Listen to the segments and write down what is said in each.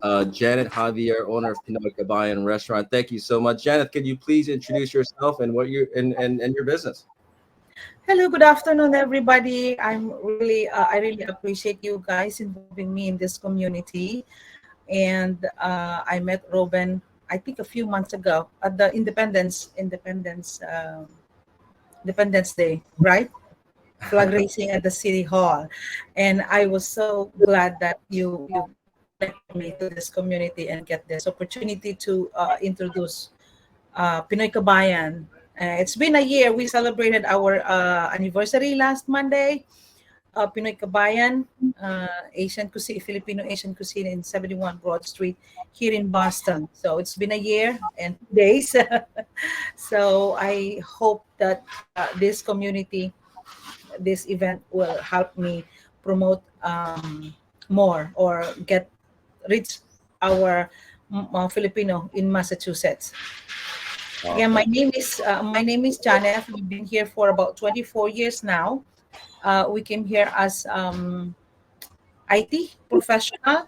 Janeth Javier, owner of PinoyKabayan Restaurant. Thank you so much, Janeth. Could you please introduce yourself and what you and your business? Hello, good afternoon, everybody. I really appreciate you guys involving me in this community. And I met Robin, I think a few months ago at the Independence Day, right? Flag raising at the City Hall, and I was so glad that you connected me to this community and get this opportunity to introduce Pinoy Kabayan. It's been a year. We celebrated our anniversary last Monday. Pinoy Kabayan, Asian Cuisine, Filipino Asian Cuisine in 71 Broad Street here in Boston. So it's been a year and 2 days. So I hope that this community, this event will help me promote more or get reach our Filipino in Massachusetts. Again, Awesome. my name is Janeth. We've been here for about 24 years now. We came here as IT professional,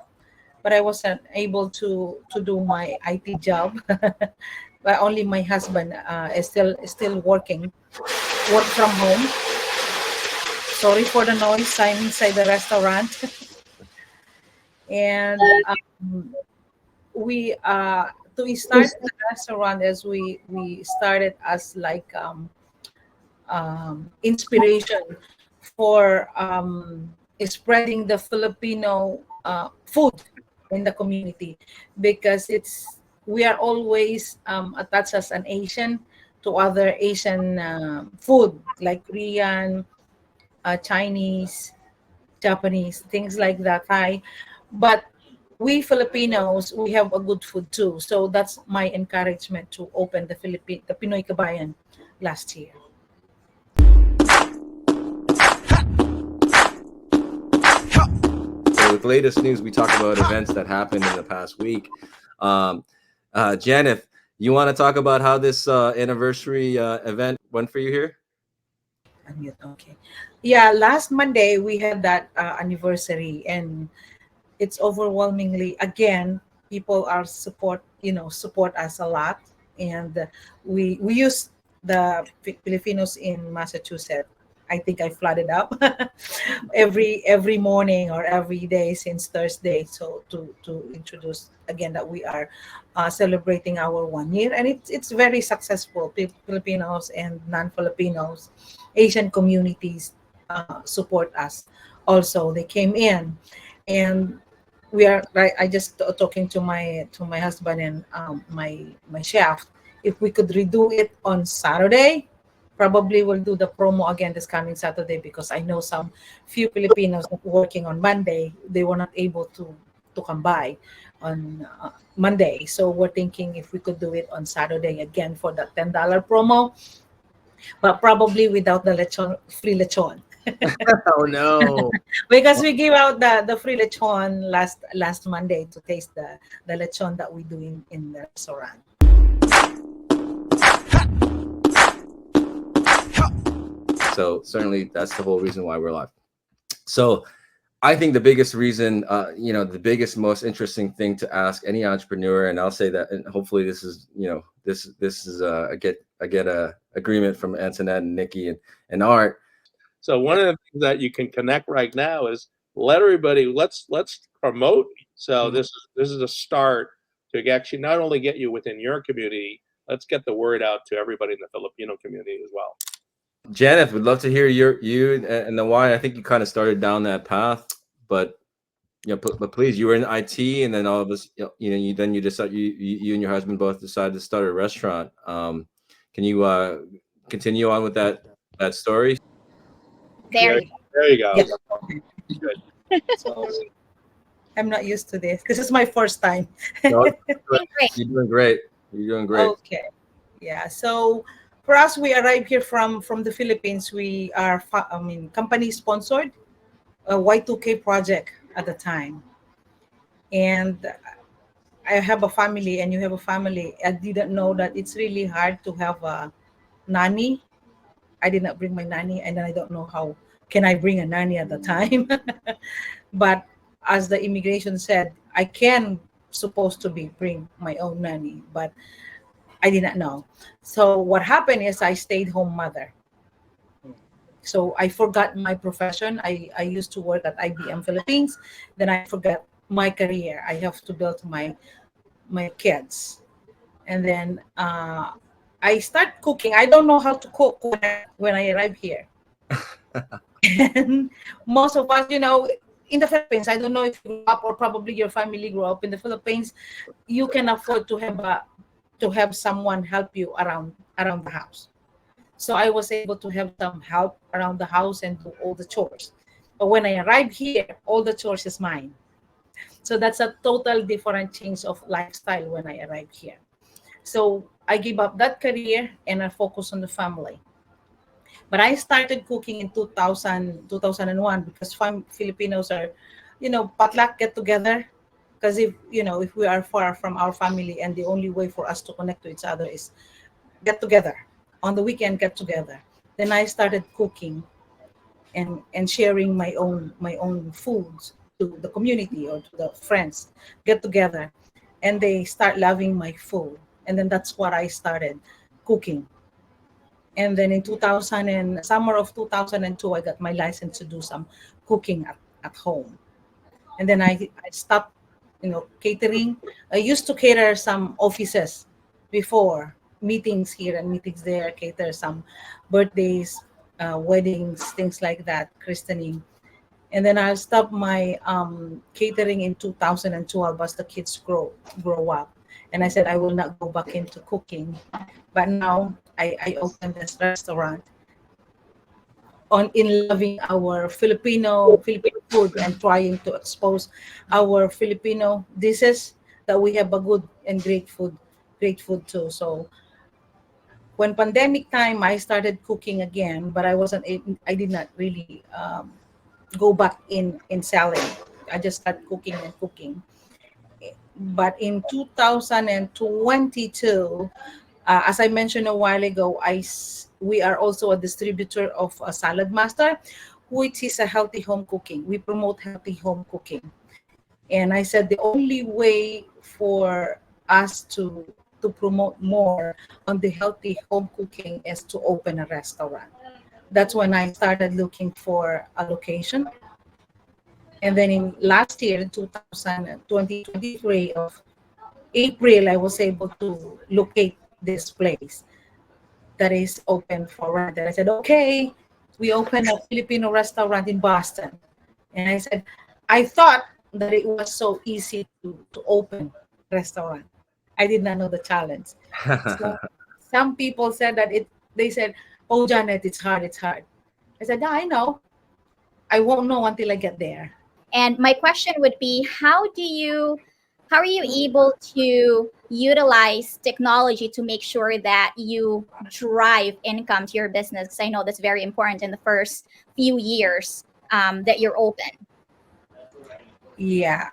but I wasn't able to do my IT job. But only my husband is still work from home. Sorry for the noise. I'm inside the restaurant, and we to start the restaurant as we started as like inspiration for spreading the Filipino food in the community, because it's we are always attached as an Asian to other Asian food like Korean, Chinese, Japanese, things like that. Thai, but we Filipinos, we have a good food too. So that's my encouragement to open the Pinoy Kabayan last year. So with latest news, we talk about events that happened in the past week. Janeth, you want to talk about how this anniversary event went for you here? Unmute, okay. Yeah, last Monday we had that anniversary, and it's overwhelmingly again people are support us a lot, and we use the Filipinos in Massachusetts. I think I flooded up every morning or every day since Thursday. So to introduce again that we are celebrating our 1 year, and it's very successful. Filipinos and non-Filipinos, Asian communities support us. Also, they came in, and we are right. I just talking to my husband and my chef. If we could redo it on Saturday, probably we'll do the promo again this coming Saturday, because I know some few Filipinos that working on Monday, they were not able to come by on Monday. So we're thinking if we could do it on Saturday again for that $10 promo, but probably without the lechon, free lechon. Oh no. Because we give out the free lechon last Monday to taste the lechon that we do in the restaurant. So certainly that's the whole reason why we're live. So I think the biggest reason, the biggest, most interesting thing to ask any entrepreneur, and I'll say that, and hopefully this is, this is I get a agreement from Antoinette and Nikki and Art. So one of the things that you can connect right now is let everybody let's promote. So this is a start to actually not only get you within your community, let's get the word out to everybody in the Filipino community as well. Janeth, would love to hear you and the why. I think you kind of started down that path, but but please, you were in IT, and then all of us, you decide you and your husband both decided to start a restaurant. Can you continue on with that story? There you go. Yes. Good. So I'm not used to this. This is my first time. No, you're doing great. You're doing great. Okay. Yeah. So for us, we arrived here from the Philippines. We are company sponsored a Y2K project at the time, and I have a family, and you have a family. I didn't know that it's really hard to have a nanny. I did not bring my nanny, and then I don't know how can I bring a nanny at the time. But as the immigration said, I can supposed to be bring my own money, but I did not know. So what happened is I stayed home mother. So I forgot my profession. I used to work at IBM Philippines. Then I forgot my career. I have to build my kids. And then I start cooking. I don't know how to cook when I arrive here. And most of us, in the Philippines, I don't know if you grew up or probably your family grew up in the Philippines, you can afford to have someone help you around the house. So I was able to have some help around the house and do all the chores. But when I arrived here, all the chores is mine. So that's a total different change of lifestyle when I arrived here. So I gave up that career and I focused on the family. But I started cooking in 2001 because Filipinos are, potluck get together. Because if we are far from our family and the only way for us to connect to each other is get together on the weekend, get together. Then I started cooking and sharing my own foods to the community or to the friends, get together, and they start loving my food. And then that's what I started cooking. And then in 2000 and summer of 2002, I got my license to do some cooking at home. And then I stopped, catering. I used to cater some offices before, meetings here and meetings there, cater some birthdays, weddings, things like that, christening. And then I stopped my catering in 2012 as the kids grow up. And I said I will not go back into cooking. But now I opened this restaurant on in loving our Filipino food and trying to expose our Filipino dishes that we have a good and great food too. So when pandemic time, I started cooking again, but I did not really go back in selling. I just started cooking and cooking. But in 2022, as I mentioned a while ago, we are also a distributor of a Salad Master, which is a healthy home cooking. We promote healthy home cooking. And I said the only way for us to promote more on the healthy home cooking is to open a restaurant. That's when I started looking for a location. And then in last year, in 2023 of April, I was able to locate this place that is open for rent. And I said, okay, we opened a Filipino restaurant in Boston. And I said, I thought that it was so easy to open restaurant. I did not know the challenge. So some people said they said, oh, Janet, it's hard, it's hard. I said, yeah, I know. I won't know until I get there. And my question would be, how are you able to utilize technology to make sure that you drive income to your business? 'Cause I know that's very important in the first few years that you're open. Yeah.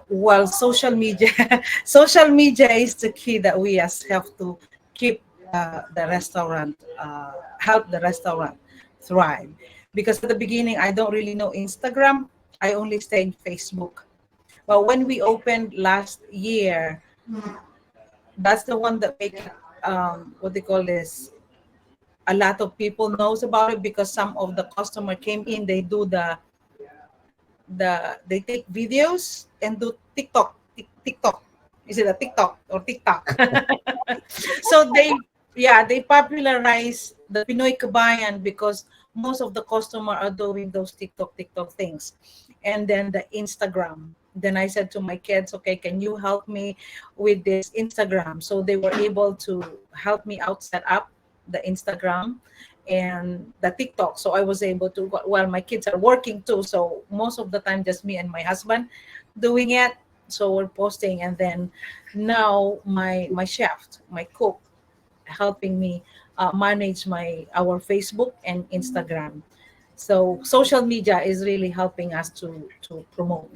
Well, social media, social media is the key that we as have to keep the restaurant, help the restaurant thrive. Because at the beginning, I don't really know Instagram. I only stay in Facebook. But when we opened last year, that's the one that make what they call this. A lot of people knows about it because some of the customer came in. They do they take videos and do TikTok. Is it a TikTok or TikTok? So they popularize the PinoyKabayan because most of the customer are doing those TikTok things. And then the Instagram. Then I said to my kids, okay, can you help me with this Instagram? So they were able to help me out set up the Instagram and the TikTok. So I was able to, well, my kids are working too. So most of the time, just me and my husband doing it. So we're posting. And then now my chef, my cook, helping me manage our Facebook and Instagram. So social media is really helping us to promote.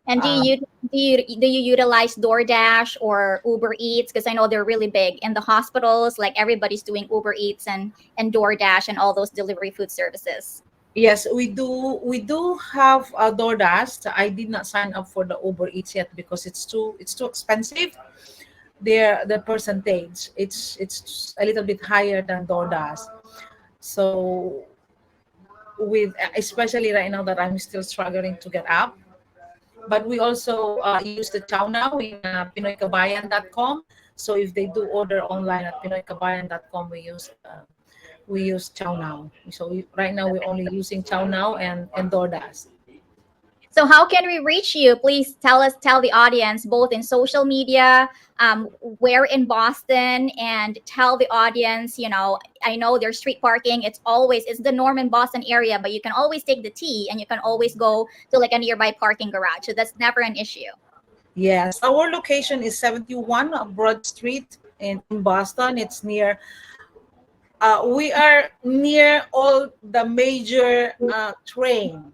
And do you utilize DoorDash or Uber Eats? Because I know they're really big in the hospitals. Like everybody's doing Uber Eats and DoorDash and all those delivery food services. Yes, we do have a DoorDash. I did not sign up for the Uber Eats yet because it's too expensive. The percentage, it's a little bit higher than DoorDash. So with especially right now that I'm still struggling to get up. But we also use the Chow Now in PinoyKabayan.com. So if they do order online at PinoyKabayan.com, we use Chow Now. So right now we're only using Chow Now and DoorDash. So how can we reach you? Please tell the audience both in social media, where in Boston, and tell the audience, I know there's street parking. It's the norm in Boston area, but you can always take the T and you can always go to like a nearby parking garage. So that's never an issue. Yes, our location is 71 Broad Street in Boston. It's near. We are near all the major train.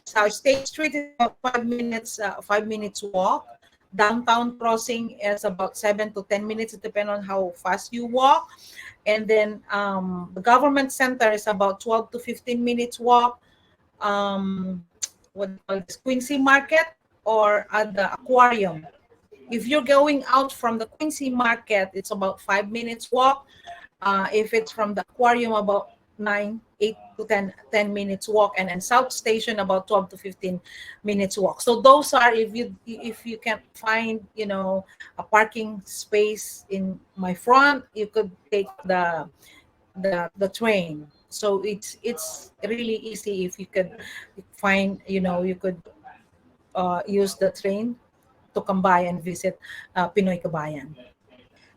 South State Street is about 5 minutes, 5 minutes walk. Downtown crossing is about 7 to 10 minutes, depending on how fast you walk. And then the government center is about 12 to 15 minutes walk. What do you call this? Quincy Market or at the aquarium. If you're going out from the Quincy Market, it's about 5 minutes walk. If it's from the aquarium, about 8 to 10 minutes walk, and then South Station about 12 to 15 minutes walk. So those are, if you can find a parking space in my front, you could take the train. So it's really easy if you could find, you could use the train to come by and visit Pinoy Kabayan.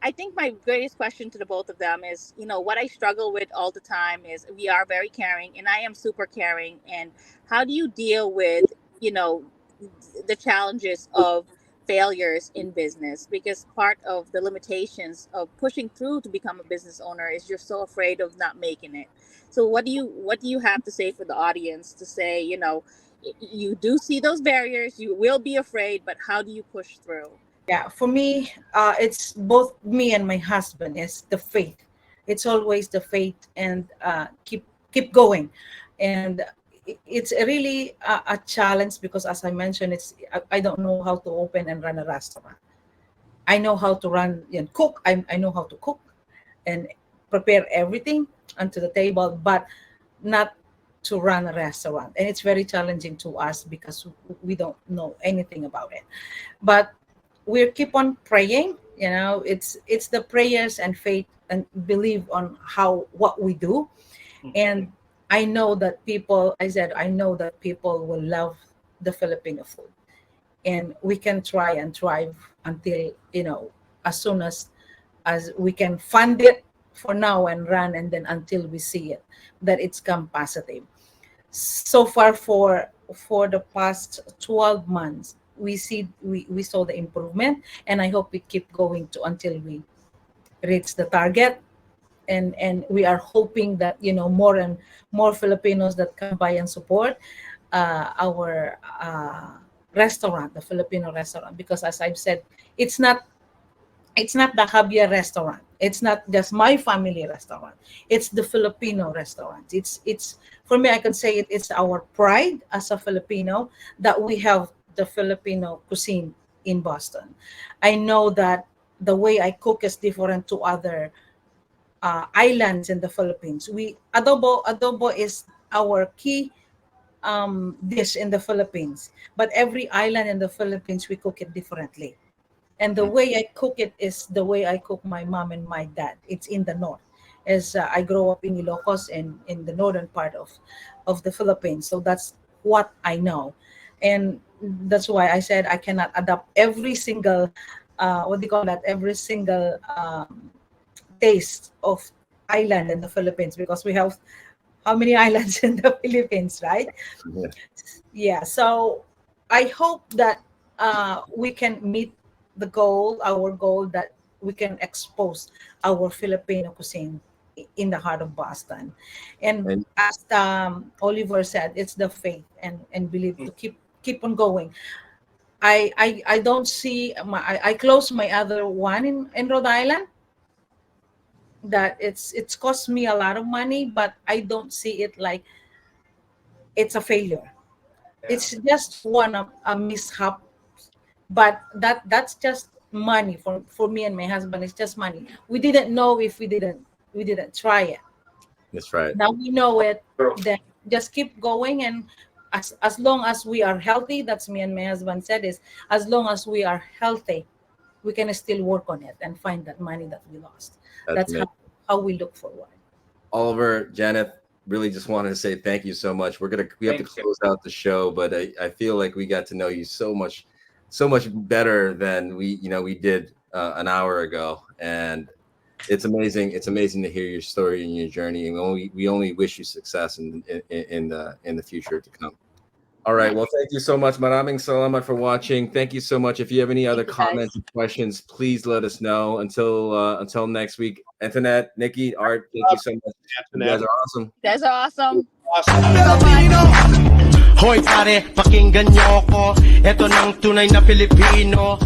I think my greatest question to the both of them is, what I struggle with all the time is we are very caring and I am super caring. And how do you deal with, the challenges of failures in business? Because part of the limitations of pushing through to become a business owner is you're so afraid of not making it. So what do you have to say for the audience to say, you do see those barriers, you will be afraid, but how do you push through? Yeah, for me, it's both me and my husband. It's the faith. It's always the faith, and keep going. And it's really a challenge because, as I mentioned, I don't know how to open and run a restaurant. I know how to run and cook. I know how to cook and prepare everything onto the table, but not to run a restaurant. And it's very challenging to us because we don't know anything about it. But we keep on praying. It's the prayers and faith and believe on how what we do. And I know that people will love the Filipino food, and we can try and thrive until as soon as we can fund it for now and run, and then until we see it that it's come positive. So far, for the past 12 months, we saw the improvement, and I hope we keep going to until we reach the target. And we are hoping that more and more Filipinos that come by and support our restaurant, the Filipino restaurant, because as I've said, it's not the Javier restaurant. It's not just my family restaurant. It's the Filipino restaurant. It's for me, I can say it's our pride as a Filipino that we have the Filipino cuisine in Boston. I know that the way I cook is different to other islands in the Philippines. Adobo is our key dish in the Philippines, but every island in the Philippines we cook it differently. And the way I cook it is the way I cook my mom and my dad. It's in the north, as I grow up in Ilocos and in the northern part of the Philippines. So that's what I know, and that's why I said I cannot adopt every single what do you call that? Every single taste of island in the Philippines, because we have how many islands in the Philippines, right? Yeah. Yeah. So I hope that we can meet our goal that we can expose our Filipino cuisine in the heart of Boston. And And as Oliver said, it's the faith and belief to keep on going. I don't see I closed my other one in Rhode Island, that it's cost me a lot of money, but I don't see it like it's a failure. It's just one of a mishap, but that's just money for me and my husband. It's just money. We didn't know if we didn't try it. That's right. Now we know it. Then just keep going, and as long as we are healthy, that's me and my husband said, is as long as we are healthy, we can still work on it and find that money that we lost. That's amazing. how we look forward. Oliver, Janeth, really just wanted to say thank you so much. We have to close out the show, but I feel like we got to know you so much better than we did an hour ago, and it's amazing. It's amazing to hear your story and your journey, and we only wish you success in the future to come. All right. Well, thank you so much. Maraming salamat for watching. Thank you so much. If you have any other comments or questions, please let us know. Until next week. Antoinette, Nikki, Art, thank you so much. You guys are awesome. You guys are awesome. Filipino! Hoy pare, pakinggan niyo ko. Ito ng tunay na Pilipino.